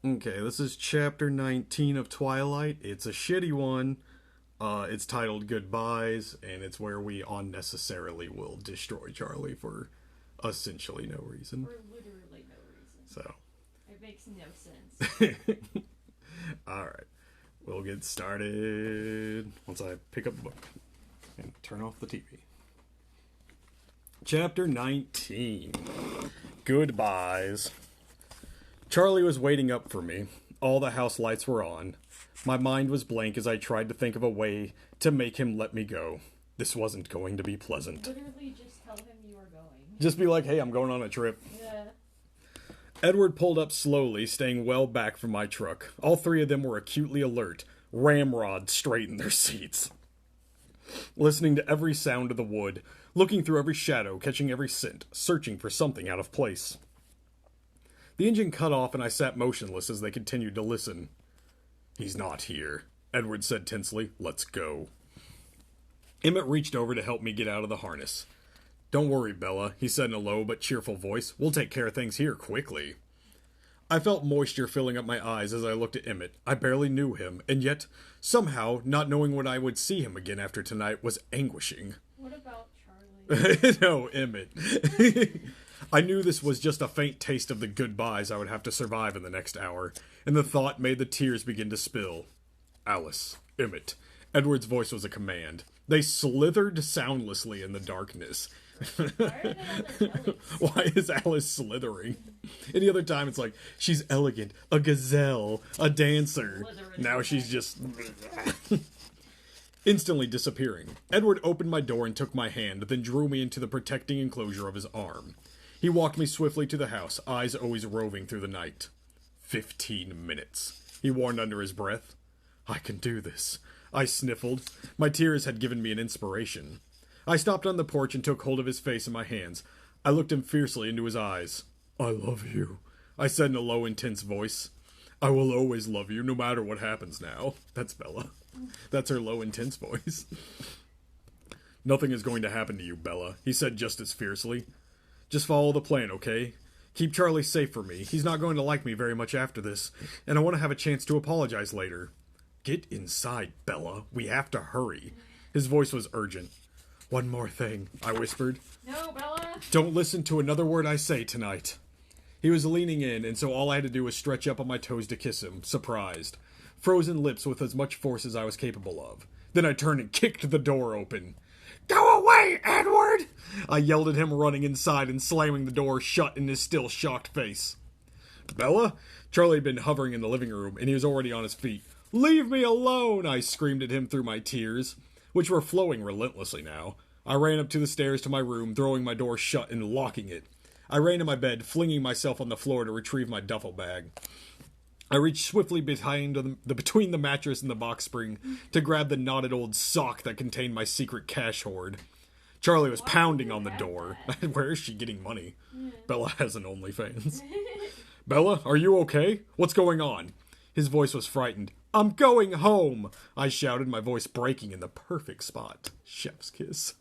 Okay, this is chapter 19 of Twilight. It's a shitty one. It's titled Goodbyes, and it's where we unnecessarily will destroy Charlie for essentially no reason. For literally no reason. So. It makes no sense. Alright, we'll get started once I pick up the book and turn off the TV. Chapter 19 Goodbyes. Charlie was waiting up for me. All the house lights were on. My mind was blank as I tried to think of a way to make him let me go. This wasn't going to be pleasant. Literally just tell him you are going. Just be like, hey, I'm going on a trip. Yeah. Edward pulled up slowly, staying well back from my truck. All three of them were acutely alert, ramrod straight in their seats. Listening to every sound of the wood, looking through every shadow, catching every scent, searching for something out of place. The engine cut off and I sat motionless as they continued to listen. He's not here, Edward said tensely. Let's go. Emmett reached over to help me get out of the harness. Don't worry, Bella, he said in a low but cheerful voice. We'll take care of things here quickly. I felt moisture filling up my eyes as I looked at Emmett. I barely knew him, and yet, somehow, not knowing when I would see him again after tonight was anguishing. What about Charlie? No, Emmett. I knew this was just a faint taste of the goodbyes I would have to survive in the next hour, and the thought made the tears begin to spill. Alice, Emmett. Edward's voice was a command. They slithered soundlessly in the darkness. Why are they on their bellies? Why is Alice slithering? Any other time it's like, she's elegant, a gazelle, a dancer. Now she's just... instantly disappearing. Edward opened my door and took my hand, then drew me into the protecting enclosure of his arm. He walked me swiftly to the house, eyes always roving through the night. 15 minutes, he warned under his breath. I can do this. I sniffled. My tears had given me an inspiration. I stopped on the porch and took hold of his face in my hands. I looked him fiercely into his eyes. I love you, I said in a low, intense voice. I will always love you, no matter what happens now. That's Bella. That's her low, intense voice. Nothing is going to happen to you, Bella, he said just as fiercely. Just follow the plan, okay? Keep Charlie safe for me. He's not going to like me very much after this, and I want to have a chance to apologize later. Get inside, Bella. We have to hurry. His voice was urgent. One more thing, I whispered. No, Bella! Don't listen to another word I say tonight. He was leaning in, and so all I had to do was stretch up on my toes to kiss him, surprised. Frozen lips with as much force as I was capable of. Then I turned and kicked the door open. Go away, Edward! I yelled at him, running inside and slamming the door shut in his still shocked face. Bella? Charlie had been hovering in the living room, and he was already on his feet. Leave me alone! I screamed at him through my tears, which were flowing relentlessly now. I ran up to the stairs to my room, throwing my door shut and locking it. I ran to my bed, flinging myself on the floor to retrieve my duffel bag. I reached swiftly between the mattress and the box spring to grab the knotted old sock that contained my secret cash hoard. Charlie was pounding on the door. Where is she getting money? Bella has an OnlyFans. Bella, are you okay? What's going on? His voice was frightened. I'm going home, I shouted, my voice breaking in the perfect spot. Chef's kiss.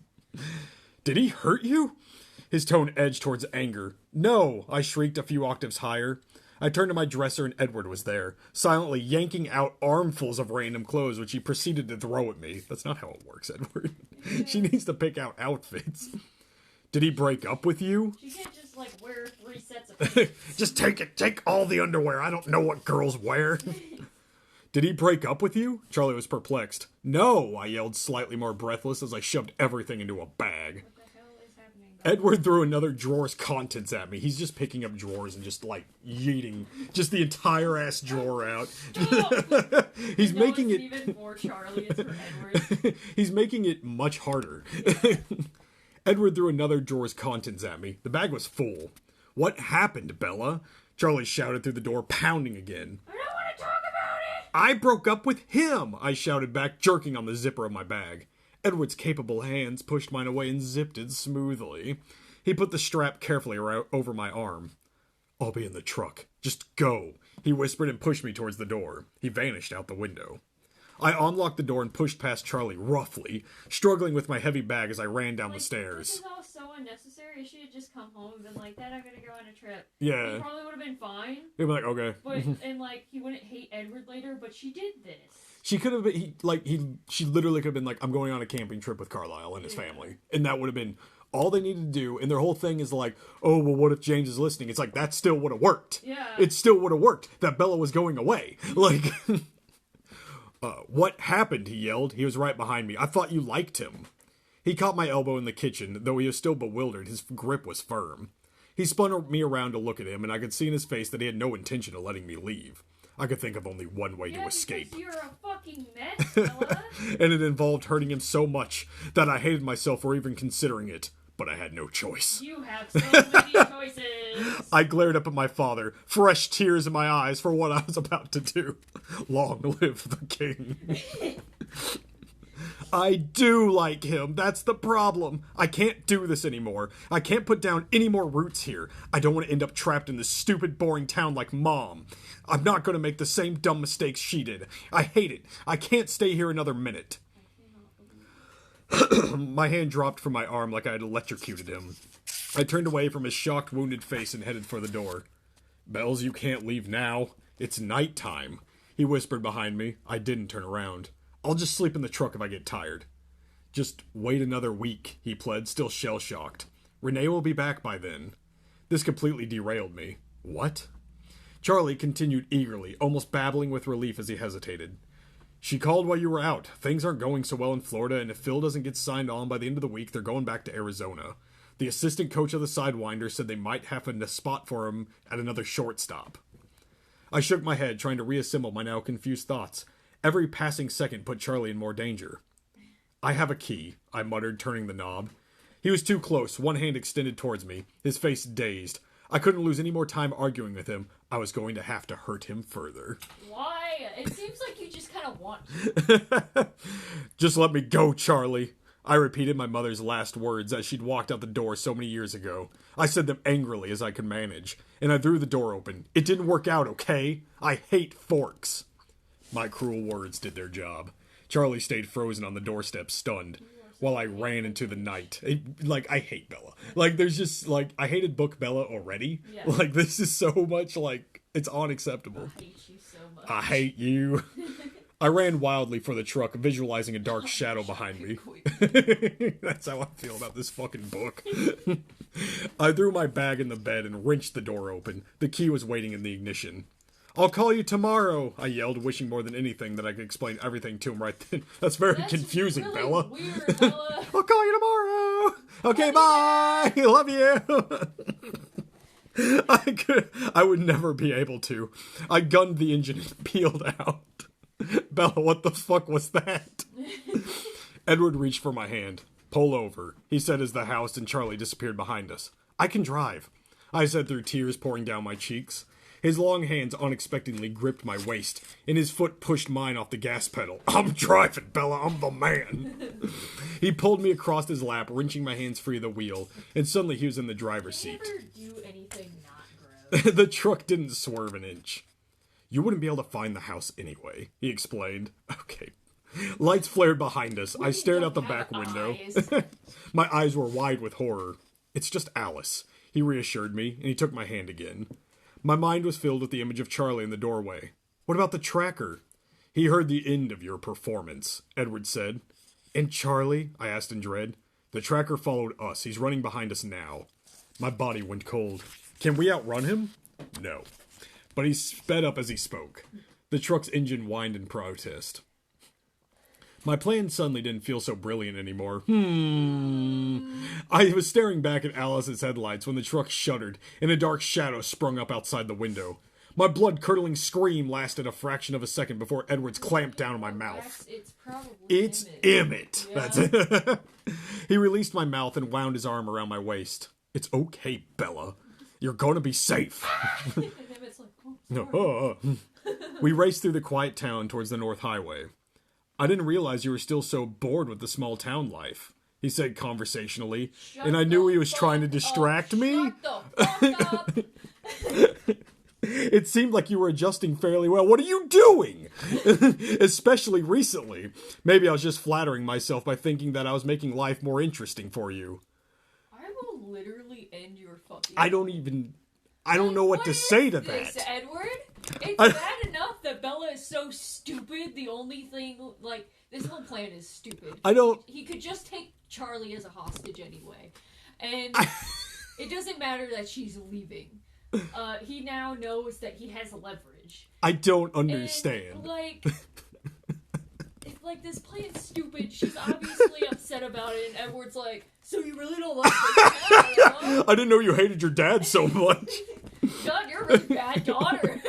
Did he hurt you? His tone edged towards anger. No, I shrieked a few octaves higher. I turned to my dresser and Edward was there, silently yanking out armfuls of random clothes, which he proceeded to throw at me. That's not how it works, Edward. She needs to pick out outfits. Did he break up with you? She can't just, wear 3 sets of pants. Just take it. Take all the underwear. I don't know what girls wear. Did he break up with you? Charlie was perplexed. No, I yelled, slightly more breathless as I shoved everything into a bag. What the hell is happening? Edward threw another drawer's contents at me. He's just picking up drawers and just, yeeting just the entire ass drawer out. He's making it... even for Charlie, it's for Edward. He's making it much harder. Edward threw another drawer's contents at me. The bag was full. What happened, Bella? Charlie shouted through the door, pounding again. I don't want to talk about it! I broke up with him, I shouted back, jerking on the zipper of my bag. Edward's capable hands pushed mine away and zipped it smoothly. He put the strap carefully over my arm. I'll be in the truck. Just go, he whispered and pushed me towards the door. He vanished out the window. I unlocked the door and pushed past Charlie roughly, struggling with my heavy bag as I ran down the stairs. This is all so unnecessary. She had just come home and been like, Dad, I'm gonna go on a trip. Yeah. He probably would have been fine. He'd be like, okay. But, and, like, he wouldn't hate Edward later, but she did this. She could have been, she literally could have been like, I'm going on a camping trip with Carlisle and his family. And that would have been all they needed to do. And their whole thing is like, oh, well, what if James is listening? It's like, that still would have worked. Yeah. It still would have worked. That Bella was going away. Like, what happened? He yelled. He was right behind me. I thought you liked him. He caught my elbow in the kitchen, though he was still bewildered. His grip was firm. He spun me around to look at him, and I could see in his face that he had no intention of letting me leave. I could think of only one way to escape. You're a fucking mess, Bella. And it involved hurting him so much that I hated myself for even considering it. But I had no choice. You have so many choices. I glared up at my father, fresh tears in my eyes for what I was about to do. Long live the king. I do like him. That's the problem. I can't do this anymore. I can't put down any more roots here. I don't want to end up trapped in this stupid, boring town like Mom. I'm not going to make the same dumb mistakes she did. I hate it. I can't stay here another minute. My hand dropped from my arm like I had electrocuted him. I turned away from his shocked, wounded face and headed for the door. Bells, you can't leave now. It's nighttime. He whispered behind me. I didn't turn around. I'll just sleep in the truck if I get tired. Just wait another week, he pled, still shell-shocked. Renee will be back by then. This completely derailed me. What? Charlie continued eagerly, almost babbling with relief as he hesitated. She called while you were out. Things aren't going so well in Florida, and if Phil doesn't get signed on by the end of the week, they're going back to Arizona. The assistant coach of the Sidewinder said they might have a spot for him at another shortstop. I shook my head, trying to reassemble my now confused thoughts. Every passing second put Charlie in more danger. I have a key, I muttered, turning the knob. He was too close, one hand extended towards me, his face dazed. I couldn't lose any more time arguing with him. I was going to have to hurt him further. Why? It seems like you just kind of want to. Just let me go, Charlie. I repeated my mother's last words as she'd walked out the door so many years ago. I said them angrily as I could manage, and I threw the door open. It didn't work out, okay? I hate forks. My cruel words did their job. Charlie stayed frozen on the doorstep, stunned, while I ran into the night. I hate Bella. There's just, I hated Book Bella already. Yeah. This is so much, it's unacceptable. I hate you so much. I hate you. I ran wildly for the truck, visualizing a dark shadow behind me. That's how I feel about this fucking book. I threw my bag in the bed and wrenched the door open. The key was waiting in the ignition. I'll call you tomorrow, I yelled, wishing more than anything that I could explain everything to him right then. That's confusing, really Bella. Weird, Bella. I'll call you tomorrow. Okay, bye. Love you. I would never be able to. I gunned the engine and peeled out. Bella, what the fuck was that? Edward reached for my hand. Pull over, he said as the house and Charlie disappeared behind us. I can drive, I said through tears pouring down my cheeks. His long hands unexpectedly gripped my waist, and his foot pushed mine off the gas pedal. I'm driving, Bella, I'm the man. He pulled me across his lap, wrenching my hands free of the wheel, and suddenly he was in the driver's seat. Never do anything not gross. The truck didn't swerve an inch. You wouldn't be able to find the house anyway, he explained. Okay. Lights flared behind us. I stared out the back window. My eyes were wide with horror. It's just Alice, he reassured me, and he took my hand again. My mind was filled with the image of Charlie in the doorway. What about the tracker? He heard the end of your performance, Edward said. And Charlie? I asked in dread. The tracker followed us. He's running behind us now. My body went cold. Can we outrun him? No. But he sped up as he spoke. The truck's engine whined in protest. My plan suddenly didn't feel so brilliant anymore. I was staring back at Alice's headlights when the truck shuddered, and a dark shadow sprung up outside the window. My blood-curdling scream lasted a fraction of a second before Edwards clamped down on my mouth. It's Emmett. Yeah. That's it. He released my mouth and wound his arm around my waist. It's okay, Bella. You're gonna be safe. Emmett's like, oh, sorry. We raced through the quiet town towards the North Highway. I didn't realize you were still so bored with the small town life, he said conversationally, and I knew he was trying to distract me. Shut the fuck up. It seemed like you were adjusting fairly well. What are you doing? Especially recently. Maybe I was just flattering myself by thinking that I was making life more interesting for you. I will I don't know what to say to this, that. Edward? It's bad enough that Bella is so stupid. The only thing, like, this whole plan is stupid. He could just take Charlie as a hostage anyway. And it doesn't matter that she's leaving. He now knows that he has leverage. I don't understand. And, like, this plan's stupid. She's obviously upset about it, and Edward's like, so you really don't like this guy, huh? I didn't know you hated your dad so much. God, you're a really bad daughter.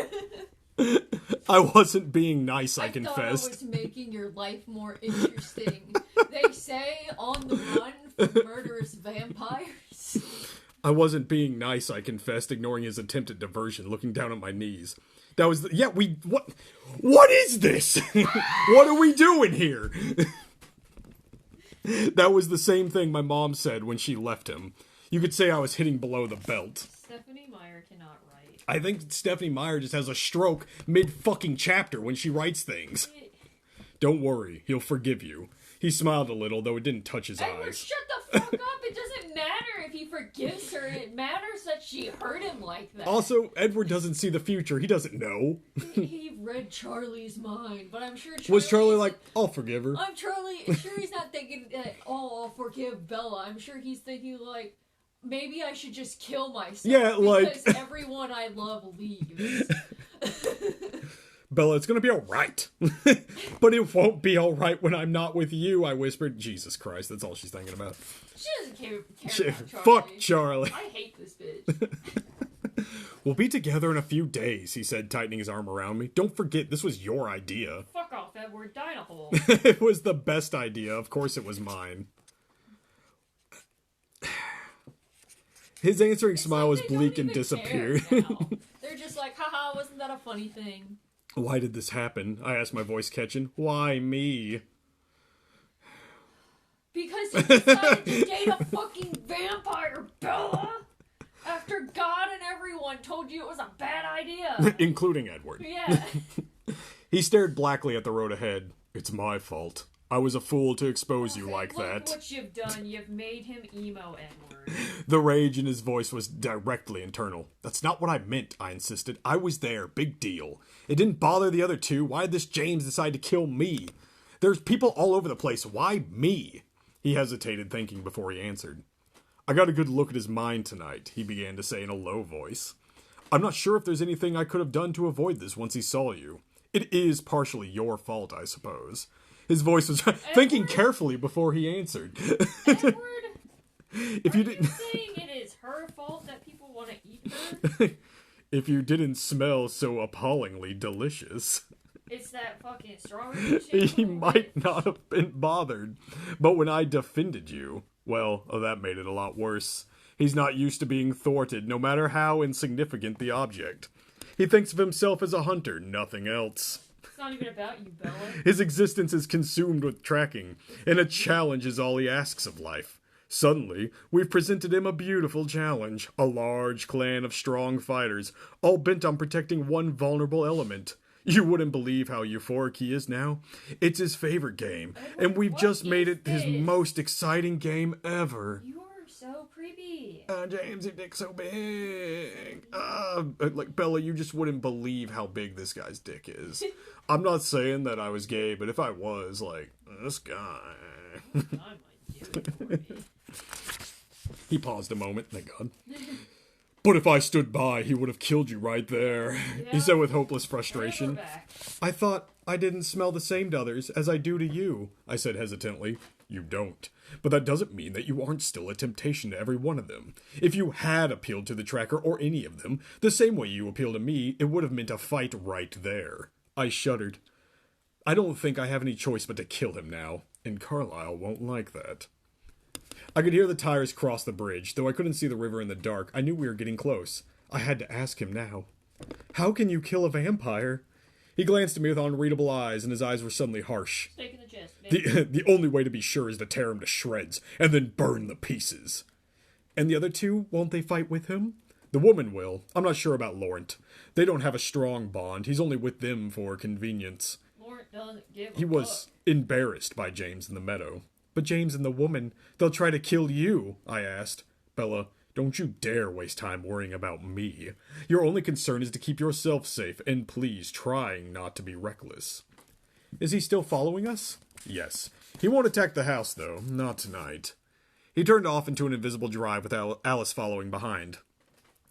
I wasn't being nice, I confessed. I was making your life more interesting. They say on the run from murderous vampires. I wasn't being nice, I confessed, ignoring his attempt at diversion, looking down at my knees. That was what is this? What are we doing here? That was the same thing my mom said when she left him. You could say I was hitting below the belt. Stephanie Meyer cannot write. I think Stephanie Meyer just has a stroke mid-fucking chapter when she writes things. Don't worry, he'll forgive you. He smiled a little, though it didn't touch his Edward, eyes. shut the fuck up! It doesn't matter if he forgives her. It matters that she hurt him like that. Also, Edward doesn't see the future. He doesn't know. He read Charlie's mind, but I'm sure Was Charlie like, I'll forgive her? I'm sure he's not thinking, I'll forgive Bella. I'm sure he's thinking, like, maybe I should just kill myself. Yeah, like... because everyone I love leaves. Bella, it's gonna be alright. But it won't be alright when I'm not with you, I whispered. Jesus Christ, that's all she's thinking about. She doesn't care about Charlie. Fuck Charlie. I hate this bitch. We'll be together in a few days, he said, tightening his arm around me. Don't forget, this was your idea. Fuck off, Edward. Die in a hole. It was the best idea. Of course it was mine. His answering smile was bleak and disappeared. They're just like, haha, wasn't that a funny thing? Why did this happen? I asked, my voice catching. Why me? Because you decided to date a fucking vampire, Bella! After God and everyone told you it was a bad idea. Including Edward. Yeah. He stared blackly at the road ahead. It's my fault. I was a fool to expose you like that. Look what you've done. You've made him emo, Edward. The rage in his voice was directly internal. That's not what I meant, I insisted. I was there. Big deal. It didn't bother the other two. Why did this James decide to kill me? There's people all over the place. Why me? He hesitated, thinking before he answered. I got a good look at his mind tonight, he began to say in a low voice. I'm not sure if there's anything I could have done to avoid this once he saw you. It is partially your fault, I suppose. His voice was thinking carefully before he answered. Edward? If you didn't saying it is her fault that people want to eat her? If you didn't smell so appallingly delicious. It's that fucking strawberry He might not have been bothered. But when I defended you, well, that made it a lot worse. He's not used to being thwarted, no matter how insignificant the object. He thinks of himself as a hunter, nothing else. It's not even about you, Bella. His existence is consumed with tracking, and a challenge is all he asks of life. Suddenly, we've presented him a beautiful challenge. A large clan of strong fighters, all bent on protecting one vulnerable element. You wouldn't believe how euphoric he is now. It's his favorite game, and we've just made it his most exciting game ever. You're so creepy. James, your dick's so big. Like, Bella, you just wouldn't believe how big this guy's dick is. I'm not saying that I was gay, but if I was, like, this guy. I might do it for me. He paused a moment, thank God. But if I stood by, he would have killed you right there, Yeah. he said with hopeless frustration. Back. I thought I didn't smell the same to others as I do to you, I said hesitantly. You don't. But that doesn't mean that you aren't still a temptation to every one of them. If you had appealed to the tracker or any of them, the same way you appeal to me, it would have meant a fight right there. I shuddered. I don't think I have any choice but to kill him now, and Carlisle won't like that. I could hear the tires cross the bridge. Though I couldn't see the river in the dark, I knew we were getting close. I had to ask him now. How can you kill a vampire? He glanced at me with unreadable eyes, and his eyes were suddenly harsh. Taking the gist, The only way to be sure is to tear him to shreds, and then burn the pieces. And the other two, won't they fight with him? The woman will. I'm not sure about Laurent. They don't have a strong bond. He's only with them for convenience. Laurent doesn't give He was embarrassed by James in the meadow. But James and the woman, they'll try to kill you, I asked. Bella, Don't you dare waste time worrying about me. Your only concern is to keep yourself safe, and please, trying not to be reckless. Is he still following us? Yes. He won't attack the house, though. Not tonight. He turned off into an invisible drive with Alice following behind.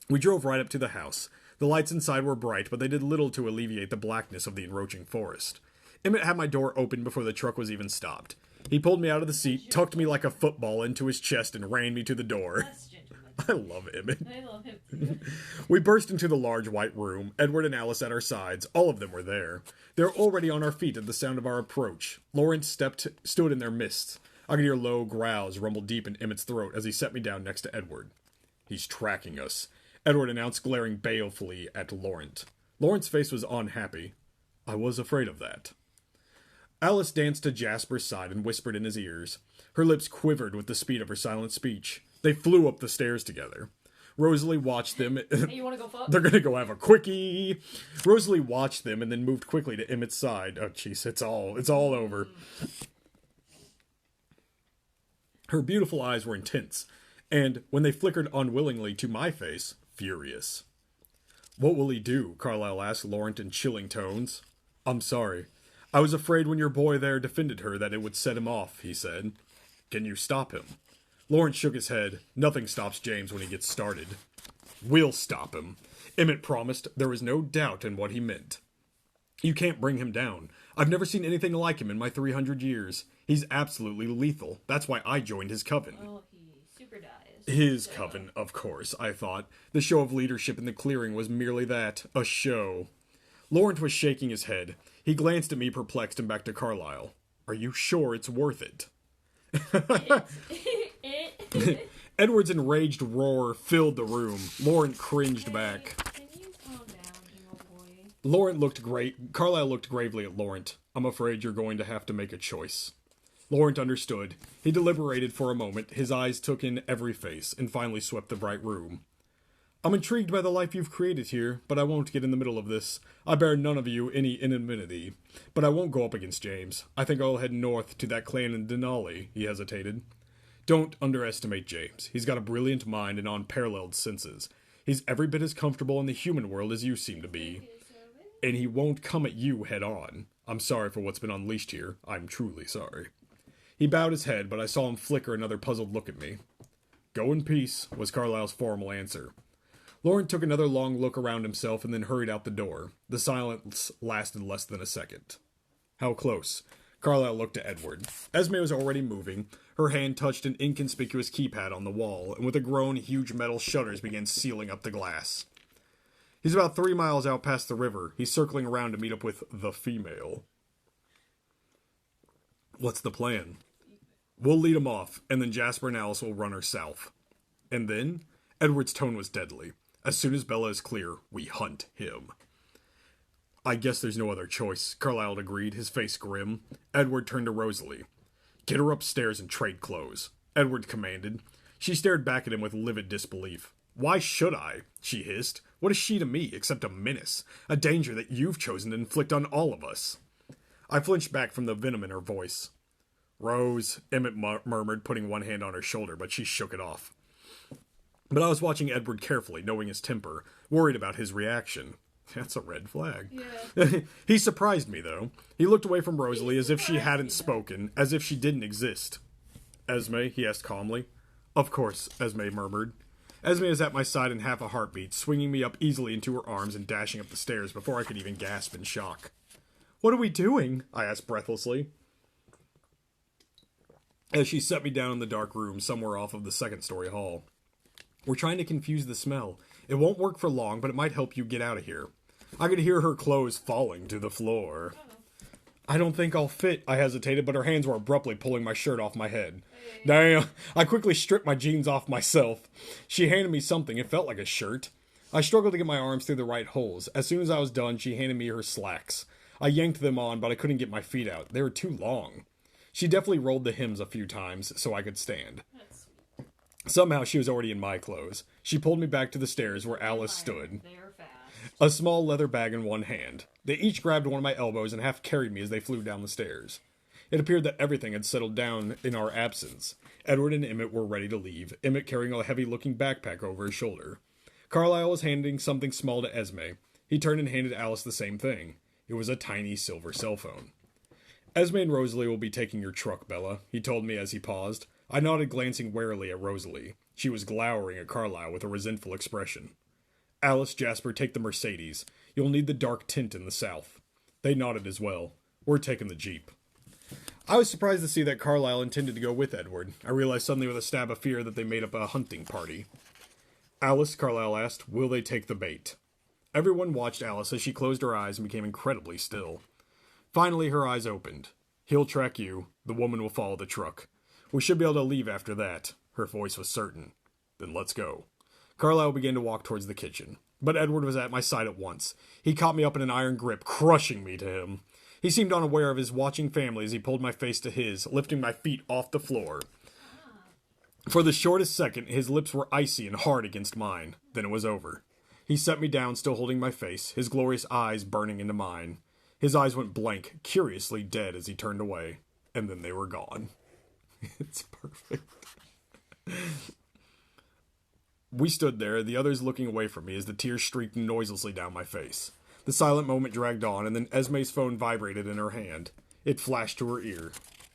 We drove right up to the house. The lights inside were bright, but they did little to alleviate the blackness of the encroaching forest. Emmett had my door open before the truck was even stopped. He pulled me out of the seat, tucked me like a football into his chest, and ran me to the door. I love Emmett. I love him too. We burst into the large white room, Edward and Alice at our sides. All of them were there. They were already on our feet at the sound of our approach. Lawrence stood in their midst. I could hear low growls rumble deep in Emmett's throat as he set me down next to Edward. He's tracking us, Edward announced, glaring balefully at Lawrence. Lawrence's face was unhappy. I was afraid of that. Alice danced to Jasper's side and whispered in his ears. Her lips quivered with the speed of her silent speech. They flew up the stairs together. Rosalie watched them. Hey, you want to go fuck? They're gonna go have a quickie. Rosalie watched them and then moved quickly to Emmett's side. Oh, jeez, it's all over. Her beautiful eyes were intense, and when they flickered unwillingly to my face, furious. What will he do? Carlyle asked Laurent in chilling tones. I'm sorry. I was afraid when your boy there defended her that it would set him off, he said. Can you stop him? Lawrence shook his head. Nothing stops James when he gets started. We'll stop him. Emmett promised. There was no doubt in what he meant. You can't bring him down. I've never seen anything like him in my 300 years. He's absolutely lethal. That's why I joined his coven. Oh, he super dies. His coven, of course, I thought. The show of leadership in the clearing was merely that, a show. Laurent was shaking his head. He glanced at me perplexed and back to Carlyle. Are you sure it's worth it? Edward's enraged roar filled the room. Laurent cringed back. Can you calm down, emo boy? Laurent looked great. Carlyle looked gravely at Laurent. I'm afraid you're going to have to make a choice. Laurent understood. He deliberated for a moment. His eyes took in every face, and finally swept the bright room. I'm intrigued by the life you've created here, but I won't get in the middle of this. I bear none of you any enmity, but I won't go up against James. I think I'll head north to that clan in Denali, he hesitated. Don't underestimate James. He's got a brilliant mind and unparalleled senses. He's every bit as comfortable in the human world as you seem to be. And he won't come at you head on. I'm sorry for what's been unleashed here. I'm truly sorry. He bowed his head, but I saw him flicker another puzzled look at me. Go in peace, was Carlyle's formal answer. Laurent took another long look around himself and then hurried out the door. The silence lasted less than a second. How close? Carlyle looked at Edward. Esme was already moving. Her hand touched an inconspicuous keypad on the wall, and with a groan, huge metal shutters began sealing up the glass. He's about 3 miles out past the river. He's circling around to meet up with the female. What's the plan? We'll lead him off, and then Jasper and Alice will run her south. And then? Edward's tone was deadly. As soon as Bella is clear, we hunt him. I guess there's no other choice, Carlyle agreed, his face grim. Edward turned to Rosalie. Get her upstairs and trade clothes, Edward commanded. She stared back at him with livid disbelief. Why should I? She hissed. What is she to me, except a menace? A danger that you've chosen to inflict on all of us. I flinched back from the venom in her voice. Rose, Emmett murmured, putting one hand on her shoulder, but she shook it off. But I was watching Edward carefully, knowing his temper, worried about his reaction. That's a red flag. Yeah. He surprised me, though. He looked away from Rosalie as if she hadn't spoken, as if she didn't exist. Esme, he asked calmly. Of course, Esme murmured. Esme is at my side in half a heartbeat, swinging me up easily into her arms and dashing up the stairs before I could even gasp in shock. What are we doing? I asked breathlessly. As she set me down in the dark room somewhere off of the second-story hall. We're trying to confuse the smell. It won't work for long, but it might help you get out of here. I could hear her clothes falling to the floor. I don't think I'll fit, I hesitated, but her hands were abruptly pulling my shirt off my head. Damn, I quickly stripped my jeans off myself. She handed me something. It felt like a shirt. I struggled to get my arms through the right holes. As soon as I was done, she handed me her slacks. I yanked them on, but I couldn't get my feet out. They were too long. She definitely rolled the hems a few times so I could stand. Somehow she was already in my clothes. She pulled me back to the stairs where Alice stood. A small leather bag in one hand. They each grabbed one of my elbows and half carried me as they flew down the stairs. It appeared that everything had settled down in our absence. Edward and Emmett were ready to leave, Emmett carrying a heavy-looking backpack over his shoulder. Carlisle was handing something small to Esme. He turned and handed Alice the same thing. It was a tiny silver cell phone. Esme and Rosalie will be taking your truck, Bella, he told me as he paused. I nodded, glancing warily at Rosalie. She was glowering at Carlisle with a resentful expression. Alice, Jasper, take the Mercedes. You'll need the dark tint in the south. They nodded as well. We're taking the Jeep. I was surprised to see that Carlisle intended to go with Edward. I realized suddenly with a stab of fear that they made up a hunting party. Alice, Carlisle asked, will they take the bait? Everyone watched Alice as she closed her eyes and became incredibly still. Finally, her eyes opened. He'll track you. The woman will follow the truck. We should be able to leave after that. Her voice was certain. Then let's go. Carlisle began to walk towards the kitchen. But Edward was at my side at once. He caught me up in an iron grip, crushing me to him. He seemed unaware of his watching family as he pulled my face to his, lifting my feet off the floor. For the shortest second, his lips were icy and hard against mine. Then it was over. He set me down, still holding my face, his glorious eyes burning into mine. His eyes went blank, curiously dead as he turned away. And then they were gone. It's perfect. We stood there, the others looking away from me as the tears streaked noiselessly down my face. The silent moment dragged on, and then Esme's phone vibrated in her hand. It flashed to her ear.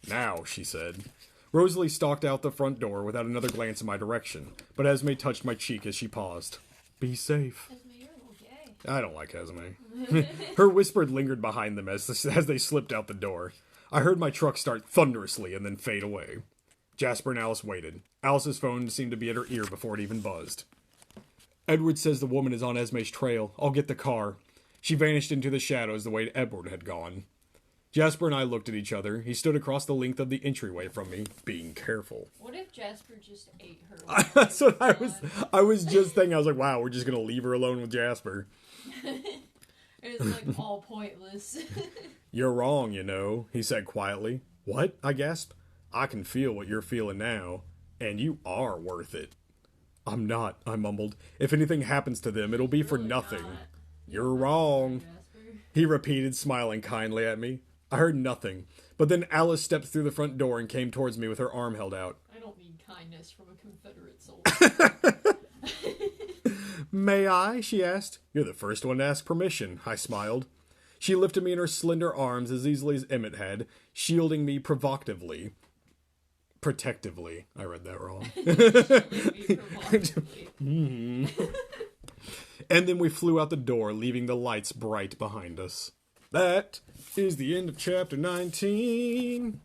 Now, she said. Rosalie stalked out the front door without another glance in my direction, but Esme touched my cheek as she paused. Be safe. Esme, you're a little gay. I don't like Esme. Her whisper lingered behind them as they slipped out the door. I heard my truck start thunderously and then fade away. Jasper and Alice waited. Alice's phone seemed to be at her ear before it even buzzed. Edward says the woman is on Esme's trail. I'll get the car. She vanished into the shadows the way Edward had gone. Jasper and I looked at each other. He stood across the length of the entryway from me, being careful. What if Jasper just ate her? That's what I was just thinking. I was like, wow, we're just going to leave her alone with Jasper. It was like all pointless. You're wrong, you know, he said quietly. What? I gasped. I can feel what you're feeling now, and you are worth it. I'm not, I mumbled. If anything happens to them, it'll be for nothing. Not. You're wrong, he repeated, smiling kindly at me. I heard nothing, but then Alice stepped through the front door and came towards me with her arm held out. I don't need kindness from a Confederate soldier. May I? She asked. You're the first one to ask permission, I smiled. She lifted me in her slender arms as easily as Emmett had, shielding me provocatively. Protectively. I read that wrong. And then we flew out the door, leaving the lights bright behind us. That is the end of chapter 19.